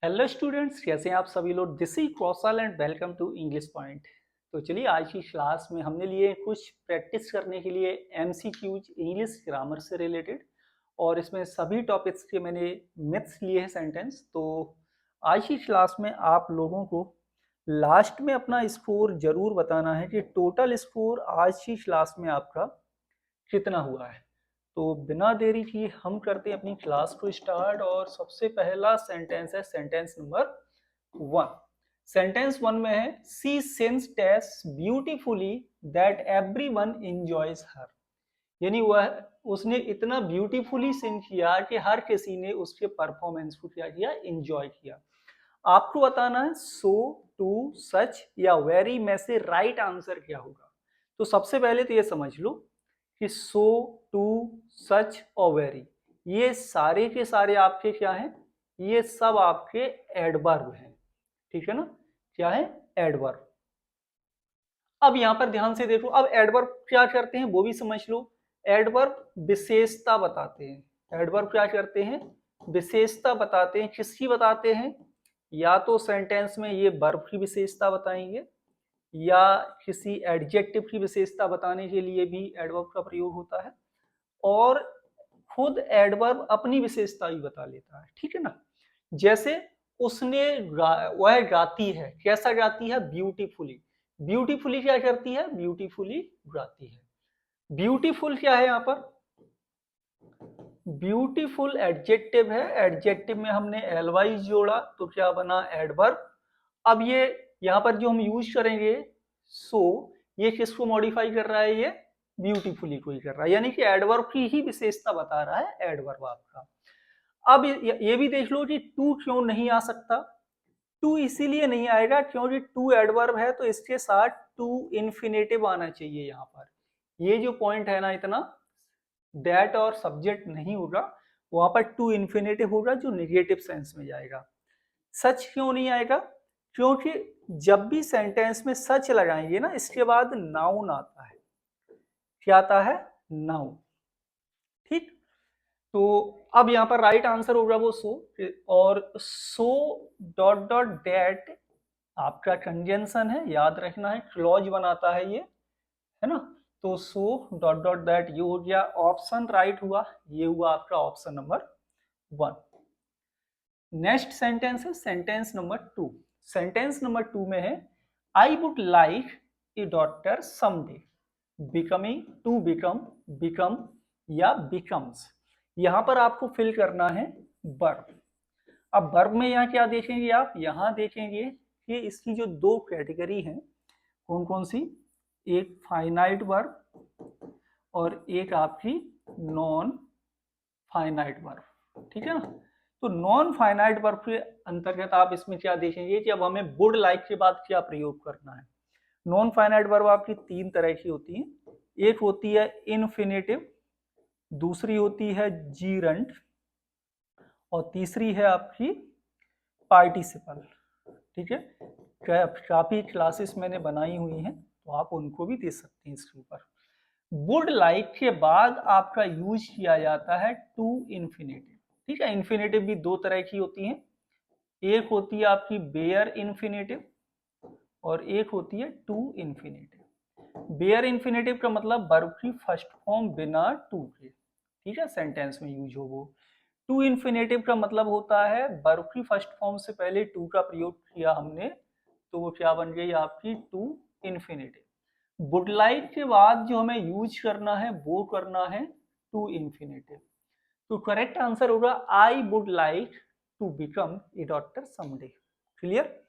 Hello students, कैसे हैं आप सभी लोग। This is Kaushal and welcome to English Point. तो चलिए, आज की क्लास में हमने लिए कुछ प्रैक्टिस करने के लिए एमसीक्यूज इंग्लिश ग्रामर से रिलेटेड, और इसमें सभी टॉपिक्स के मैंने मिथ्स लिए हैं सेंटेंस। तो आज की क्लास में आप लोगों को लास्ट में अपना स्कोर जरूर बताना है कि टोटल स्कोर आज की क्लास में आपका कितना हुआ है। तो बिना देरी किए हम करते हैं अपनी क्लास को स्टार्ट, और सबसे पहला सेंटेंस है सेंटेंस नंबर 1। सेंटेंस 1 में है she sings beautifully that everyone enjoys her. यानी वह उसने इतना ब्यूटीफुली सिंग किया कि हर किसी ने उसके परफॉर्मेंस को क्या किया, एंजॉय किया। आपको बताना है सो, टू, सच या वेरी में से राइट आंसर क्या होगा। तो सबसे पहले तो ये समझ लो कि सो, टू, सच और वेरी, ये सारे के सारे आपके क्या हैं, ये सब आपके एडवर्ब हैं। ठीक है ना, क्या है, एडवर्ब। अब यहां पर ध्यान से देखो, अब एडवर्ब क्या करते हैं वो भी समझ लो। एडवर्ब विशेषता बताते हैं। एडवर्ब क्या करते हैं, विशेषता बताते हैं। किसकी बताते हैं, या तो सेंटेंस में ये वर्ब की विशेषता बताएंगे, या किसी एडजेक्टिव की विशेषता बताने के लिए भी एडवर्ब का प्रयोग होता है, और खुद एडवर्ब अपनी विशेषता भी बता लेता है। ठीक है ना, जैसे उसने वह गाती है, कैसा गाती है, ब्यूटीफुली। ब्यूटीफुली क्या करती है, ब्यूटीफुली गाती है। ब्यूटीफुल क्या है यहाँ पर, ब्यूटीफुल एडजेक्टिव है। एडजेक्टिव में हमने एलवाई जोड़ा तो क्या बना, एडवर्ब। अब ये यहाँ पर जो हम यूज करेंगे सो, ये किसको मॉडिफाई कर रहा है, ये ब्यूटीफुली को ही कर रहा है, यानी कि एडवर्ब की ही विशेषता बता रहा है एडवर्ब आपका। अब ये भी देख लो कि टू क्यों नहीं आ सकता। टू इसीलिए नहीं आएगा क्योंकि टू एडवर्ब है, तो इसके साथ टू इन्फिनेटिव आना चाहिए यहाँ पर। ये जो पॉइंट है ना, इतना दैट और सब्जेक्ट नहीं होगा, वहां पर टू इन्फिनेटिव होगा जो निगेटिव सेंस में जाएगा। सच क्यों नहीं आएगा, क्योंकि जब भी सेंटेंस में सच लगाएंगे ना, इसके बाद नाउन आता है। क्या आता है, नाउन। ठीक, तो अब यहाँ पर राइट आंसर होगा वो सो, और सो डॉट डॉट दैट आपका कंजंक्शन है, याद रखना है, क्लॉज बनाता है ये, है ना। तो सो डॉट डॉट दैट ये हो गया, ऑप्शन राइट हुआ, ये हुआ आपका ऑप्शन नंबर 1। नेक्स्ट सेंटेंस है सेंटेंस नंबर 2। सेंटेंस नंबर 2 में है I would like a daughter someday. Becoming, to become, become या बिकम्स, यहां पर आपको फिल करना है वर्ब। अब वर्ब में यहाँ क्या देखेंगे आप, यहाँ देखेंगे कि इसकी जो दो कैटेगरी हैं, कौन कौन सी, एक फाइनाइट वर्ब और एक आपकी नॉन फाइनाइट वर्ब। ठीक है ना, तो नॉन फाइनाइट वर्ब के अंतर्गत आप इसमें क्या देखेंगे कि अब हमें वुड लाइक के बाद क्या प्रयोग करना है। नॉन फाइनाइट वर्ब आपकी तीन तरह की होती है। एक होती है इनफिनेटिव, दूसरी होती है जीरंट, और तीसरी है आपकी पार्टिसिपल। ठीक है, काफी क्लासेस मैंने बनाई हुई हैं, तो आप उनको भी दे सकते हैं इसके ऊपर। वुड लाइक के बाद आपका यूज किया जाता है टू इन्फिनेटिव। ठीक है, इन्फिनेटिव भी दो तरह की होती हैं, एक होती है आपकी बेयर इन्फिनेटिव और एक होती है टू इन्फिनेटिव। बेयर इन्फिनेटिव का मतलब वर्ब की फर्स्ट फॉर्म बिना टू के, ठीक है, सेंटेंस में यूज हो वो। टू इन्फिनेटिव का मतलब होता है वर्ब की फर्स्ट फॉर्म से पहले टू का प्रयोग किया हमने, तो वो क्या बन गई आपकी टू इन्फिनेटिव। वुड लाइक के बाद जो हमें यूज करना है वो करना है टू इन्फिनेटिव। तो करेक्ट आंसर होगा I would like to become a doctor someday. Clear.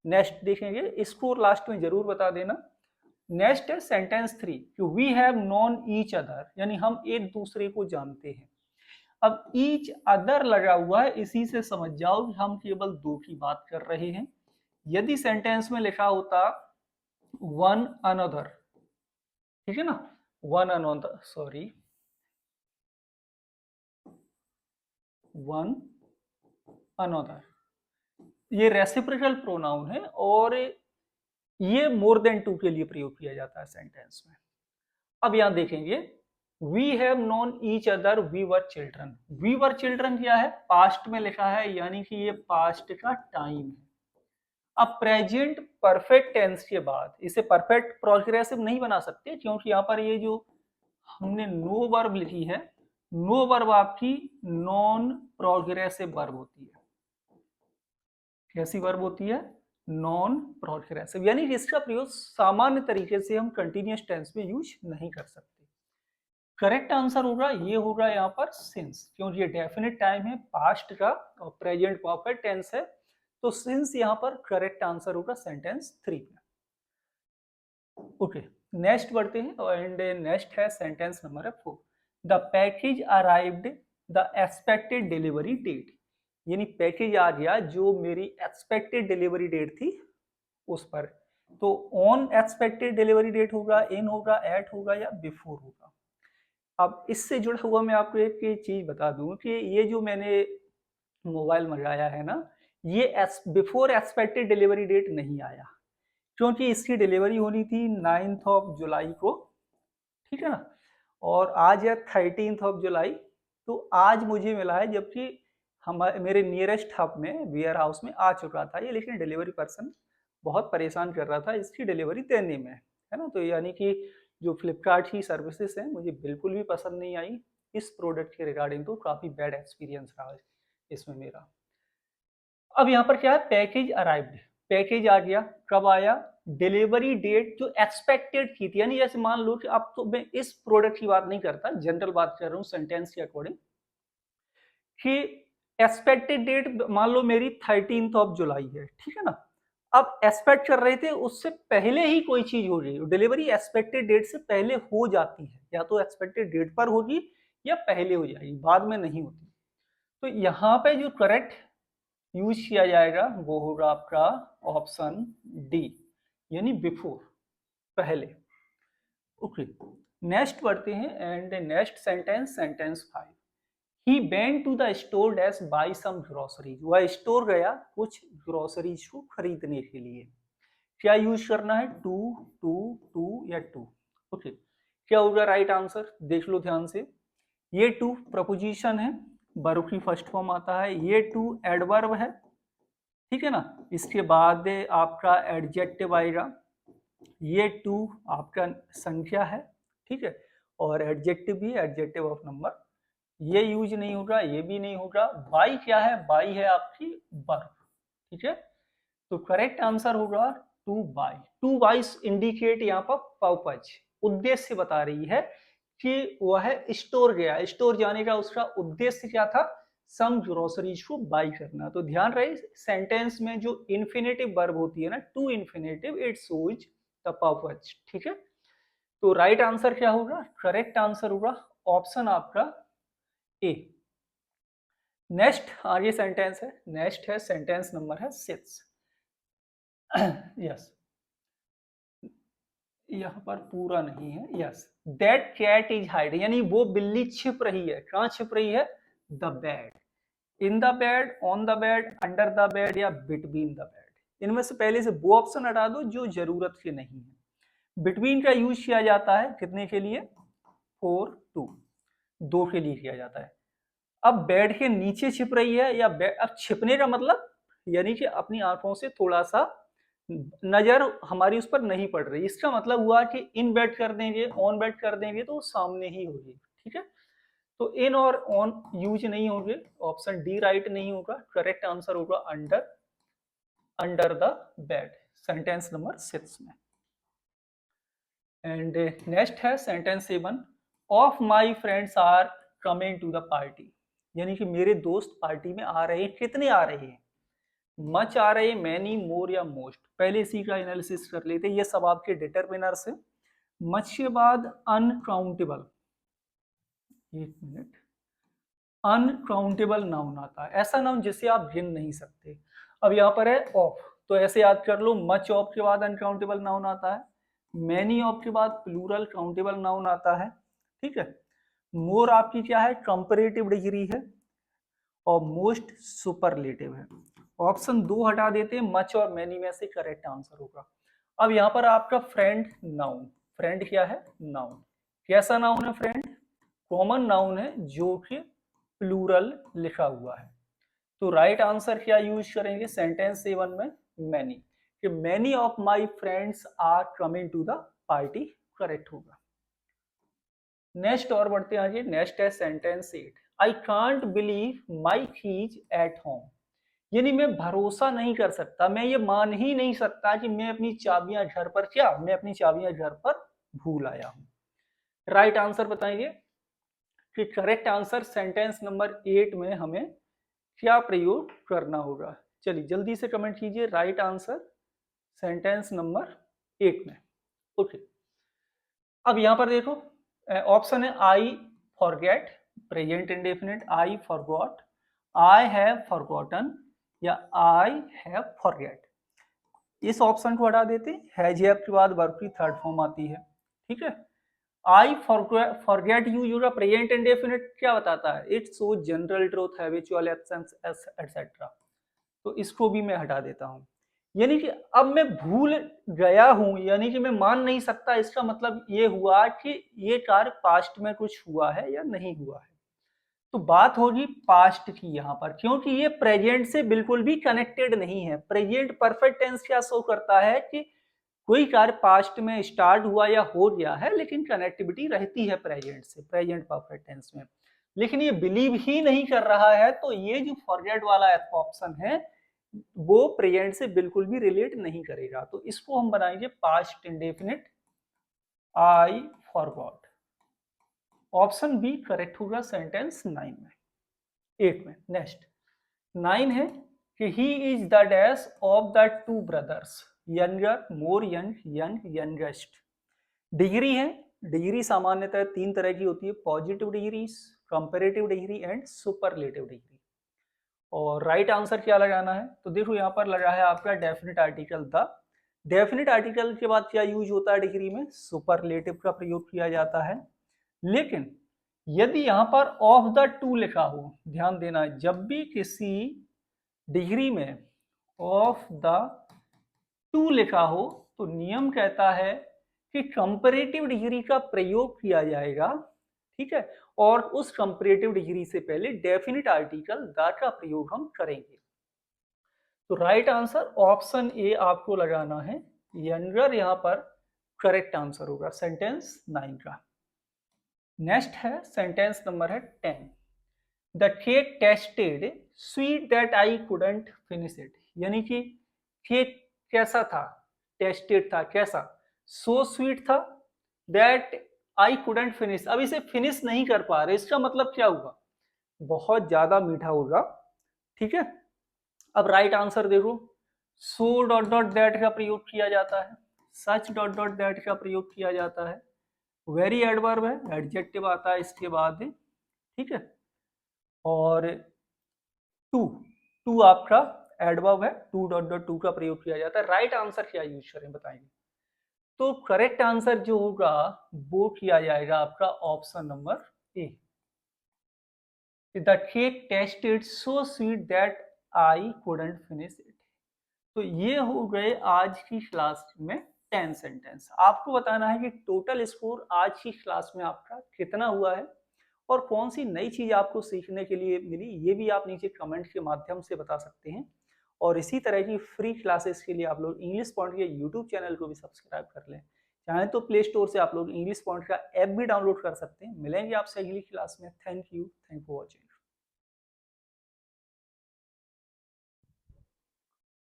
Next देखेंगे, इसको लास्ट में जरूर बता देना। नेक्स्ट है sentence 3, we have known each other, यानी हम एक दूसरे को जानते हैं। अब ईच अदर लगा हुआ है, इसी से समझ जाओ कि हम केवल दो की बात कर रहे हैं। यदि सेंटेंस में लिखा होता वन अनदर, ठीक है ना, one another, sorry, one another, ये रेसिप्रोकल प्रोनाउन है और ये मोर देन टू के लिए प्रयोग किया जाता है सेंटेंस में। अब यहां देखेंगे we have known each other we were children. We were children क्या है, पास्ट में लिखा है, यानी कि ये पास्ट का टाइम है। अब प्रेजेंट परफेक्ट टेंस के बाद इसे परफेक्ट प्रोग्रेसिव नहीं बना सकते, क्योंकि यहाँ पर ये जो हमने नो वर्ब लिखी है, नो वर्ब आपकी नॉन प्रोग्रेसिव वर्ब होती है। कैसी वर्ब होती है, नॉन प्रोग्रेसिव, यानी कि इसका प्रयोग सामान्य तरीके से हम कंटिन्यूअस टेंस में यूज नहीं कर सकते। करेक्ट आंसर होगा, ये होगा यहाँ पर सिंस, क्योंकि ये डेफिनेट टाइम है पास्ट का और प्रेजेंट परफेक्ट टेंस है, तो सिंस यहाँ पर करेक्ट आंसर होगा सेंटेंस 3 में। ओके, नेक्स्ट बढ़ते हैं एंड नेक्स्ट है sentence number 4। The package arrived the expected delivery date, यानी पैकेज आ गया जो मेरी एक्सपेक्टेड डिलीवरी डेट थी उस पर। तो ऑन एक्सपेक्टेड डिलीवरी डेट होगा, इन होगा, एट होगा या बिफोर होगा। अब इससे जुड़ा हुआ मैं आपको एक चीज बता दूं कि ये जो मैंने मोबाइल मंगाया है ना, ये बिफोर एक्सपेक्टेड डिलीवरी डेट नहीं आया, क्योंकि इसकी डिलीवरी होनी थी 9th ऑफ जुलाई को, ठीक है ना, और आज है 13th ऑफ जुलाई। तो आज मुझे मिला है, जबकि हमारे मेरे नियरेस्ट हब में वेयर हाउस में आ चुका था ये, लेकिन डिलीवरी पर्सन बहुत परेशान कर रहा था इसकी डिलीवरी देने में, है ना। तो यानी कि जो फ्लिपकार्ट की सर्विसेज हैं मुझे बिल्कुल भी पसंद नहीं आई इस प्रोडक्ट के रिगार्डिंग, तो काफ़ी बैड एक्सपीरियंस रहा इसमें मेरा। अब यहाँ पर क्या है, पैकेज अराइव्ड, पैकेज आ गया, कब आया, डिलीवरी डेट जो एक्सपेक्टेड की थी, यानी जैसे मान लो कि अब तो मैं इस प्रोडक्ट की बात नहीं करता, जनरल बात कर रहा हूँ सेंटेंस के अकॉर्डिंग, कि एक्सपेक्टेड डेट मान लो मेरी 13th ऑफ जुलाई है, ठीक है ना। अब एक्सपेक्ट कर रहे थे उससे पहले ही कोई चीज हो रही है, डिलीवरी एक्सपेक्टेड डेट से पहले हो जाती है, या तो एक्सपेक्टेड डेट पर होगी या पहले हो जाएगी, बाद में नहीं होती। तो यहाँ पे जो करेक्ट यूज किया जाएगा वो होगा आपका ऑप्शन डी, यानी बिफोर, पहले। ओके, नेक्स्ट बढ़ते हैं and next sentence, sentence 5। He went to the store dash buy some groceries, वह स्टोर गया कुछ ग्रोसरीज को खरीदने के लिए। क्या यूज करना है, टू टू टू या टू। ओके, क्या होगा राइट आंसर, देख लो ध्यान से। ये टू प्रपोजिशन है, वर्ब की फर्स्ट फॉर्म आता है, ये टू एडवर्ब है, ठीक है ना। इसके बाद आपका एडजेक्टिव आएगा, ये टू आपका संख्या है, ठीक है, और एडजेक्टिव भी एडजेक्टिव ऑफ नंबर, ये यूज नहीं होगा, ये भी नहीं होगा। बाई क्या है, बाई है आपकी वर्ब, ठीक है। तो करेक्ट आंसर होगा two by. Two by indicate यहाँ पर पर्पज, उद्देश्य बता रही है कि वह स्टोर गया, स्टोर जाने का उसका उद्देश्य क्या था, सम ग्रोसरीज को बाई करना। तो ध्यान रहे सेंटेंस में जो इन्फिनेटिव वर्ब होती है ना, to infinitive, it shows the purpose, ठीक है। तो राइट आंसर क्या होगा, करेक्ट आंसर होगा ऑप्शन आपका ए। नेक्स्ट आगे सेंटेंस है, नेक्स्ट है सेंटेंस नंबर है 6। यस, यहाँ पर पूरा नहीं है, yes, that cat is hide, यानी वो बिल्ली छिप रही है, कहाँ छिप रही है, the bed, in the bed, on the bed, under the bed या बिटवीन द बेड। इनमें से पहले से वो ऑप्शन हटा दो जो जरूरत के नहीं है। बिटवीन का यूज किया जाता है कितने के लिए, फॉर टू, दो के लिए किया जाता है। अब बेड के नीचे छिप रही है या बेड, अब छिपने का मतलब यानी कि अपनी आंखों से थोड़ा सा नजर हमारी उस पर नहीं पड़ रही, इसका मतलब हुआ कि इन बेड कर देंगे, ऑन बेड कर देंगे तो सामने ही होगी, ठीक है। तो इन और ऑन यूज नहीं होंगे, ऑप्शन डी राइट नहीं होगा, करेक्ट आंसर होगा under, under the bed, sentence number 6 में। एंड नेक्स्ट है sentence 7। Of my friends are coming to the party, यानी कि मेरे दोस्त पार्टी में आ रहे हैं, कितने आ रहे हैं, मच आ रहे हैं, मैनी, मोर या मोस्ट। पहले इसी का एनालिसिस कर लेते हैं, ये सब आपके डिटरमिनर्स है। मच के बाद अनकाउंटेबल, एक मिनट, अनकाउंटेबल नाउन आता है, ऐसा नाउन जिसे आप गिन नहीं सकते। अब यहाँ पर है ऑफ, तो ऐसे याद कर लो, मच ऑफ के बाद अनकाउंटेबल नाउन आता है, मैनी ऑफ के बाद प्लूरल काउंटेबल नाउन आता है, ठीक है। मोर आपकी क्या है, कंपैरेटिव डिग्री है, और मोस्ट सुपरलेटिव है। ऑप्शन 2 हटा देते हैं, मच और मैनी में से करेक्ट आंसर होगा। अब यहाँ पर आपका फ्रेंड नाउन, फ्रेंड क्या है, नाउन, कैसा नाउन है फ्रेंड, कॉमन नाउन है जो कि प्लूरल लिखा हुआ है। तो राइट आंसर क्या यूज करेंगे सेंटेंस 7 में, मैनी, कि many of my friends are coming to the party, correct होगा। नेक्स्ट और बढ़ते हैं आगे। नेक्स्ट है sentence 8, I can't believe my keys at home, यानी मैं भरोसा नहीं कर सकता, मैं ये मान ही नहीं सकता कि मैं अपनी चाबियां घर पर, क्या मैं अपनी चाबियां घर पर भूल आया हूं। राइट आंसर बताएंगे कि करेक्ट आंसर सेंटेंस नंबर 8 में हमें क्या प्रयोग करना होगा। चलिए जल्दी से कमेंट कीजिए राइट आंसर सेंटेंस नंबर 8 में। ओके, अब यहां पर देखो ऑप्शन है I forget, present indefinite, I forgot, I have forgotten या आई हैव फॉरगेट। इस ऑप्शन को हटा देते, हैज हैव के बाद वर्ब की थर्ड फॉर्म आती है, ठीक है। आई फॉरगेट यू का प्रेजेंट इंडेफिनिट क्या बताता है, it show general truth, habitual absence etcetera, तो इसको भी मैं हटा देता हूं। यानी कि अब मैं भूल गया हूं, यानी कि मैं मान नहीं सकता, इसका मतलब ये हुआ कि ये कार्य पास्ट में कुछ हुआ है या नहीं हुआ है। तो बात होगी पास्ट की यहाँ पर, क्योंकि ये प्रेजेंट से बिल्कुल भी कनेक्टेड नहीं है। प्रेजेंट परफेक्ट टेंस क्या शो करता है कि कोई कार्य पास्ट में स्टार्ट हुआ या हो गया है, लेकिन कनेक्टिविटी रहती है प्रेजेंट से, प्रेजेंट परफेक्ट टेंस में। लेकिन ये बिलीव ही नहीं कर रहा है, तो ये जो फॉरगेट वाला ऑप्शन है वो प्रेजेंट से बिल्कुल भी रिलेट नहीं करेगा। तो इसको हम बनाएंगे past indefinite, I forgot. Option B correct होगा सेंटेंस 9 में, 8 में। नेक्स्ट 9 है कि he is the dash of the two brothers, younger, more young, young, youngest. Degree है, डिग्री सामान्यतः 3 तरह की होती है, positive degree, comparative degree and superlative degree. और राइट आंसर क्या लगाना है, तो देखो यहाँ पर लगा है आपका definite article the. Definite article के बाद क्या यूज होता है डिग्री में, सुपरलेटिव का प्रयोग किया जाता है। लेकिन यदि यहाँ पर ऑफ द टू लिखा हो, ध्यान देना, जब भी किसी डिग्री में ऑफ द टू लिखा हो तो नियम कहता है कि कंपैरेटिव डिग्री का प्रयोग किया जाएगा, ठीक है, और उस कंपैरेटिव डिग्री से पहले डेफिनेट आर्टिकल द का प्रयोग हम करेंगे। तो राइट आंसर ऑप्शन ए आपको लगाना है, यंगर यहाँ पर करेक्ट आंसर होगा सेंटेंस 9 का। नेक्स्ट है सेंटेंस नंबर है 10, the cake tested sweet that I couldn't finish it, यानी कि केक कैसा था, टेस्टेड था, कैसा, सो स्वीट था दैट आई कुडंट फिनिश, अब इसे फिनिश नहीं कर पा रहे, इसका मतलब क्या हुआ, बहुत ज्यादा मीठा होगा, ठीक है। अब राइट आंसर देखो, सो डॉट डॉट दैट का प्रयोग किया जाता है, सच डॉट डॉट दैट का प्रयोग किया जाता है, वेरी एडवर्ब है, एडजेक्टिव आता है इसके बाद, ठीक है। और टू, टू आपका एडवर्ब है, टू डॉट डॉट टू का प्रयोग किया जाता है। राइट आंसर क्या यूज करें बताएंगे, तो करेक्ट आंसर जो होगा वो किया जाएगा आपका option number A, the cake tested so sweet that I couldn't finish it. तो ये हो गए आज की क्लास में 10 सेंटेंस। आपको बताना है कि टोटल स्कोर आज की क्लास में आपका कितना हुआ है और कौन सी नई चीज आपको सीखने के लिए मिली, ये भी आप नीचे कमेंट के माध्यम से बता सकते हैं। और इसी तरह की फ्री क्लासेस के लिए आप लोग इंग्लिश पॉइंट के यूट्यूब चैनल को भी सब्सक्राइब कर लें। चाहें तो प्ले स्टोर से आप लोग इंग्लिश पॉइंट का ऐप भी डाउनलोड कर सकते हैं। मिलेंगे आपसे अगली क्लास में। Thank you for watching.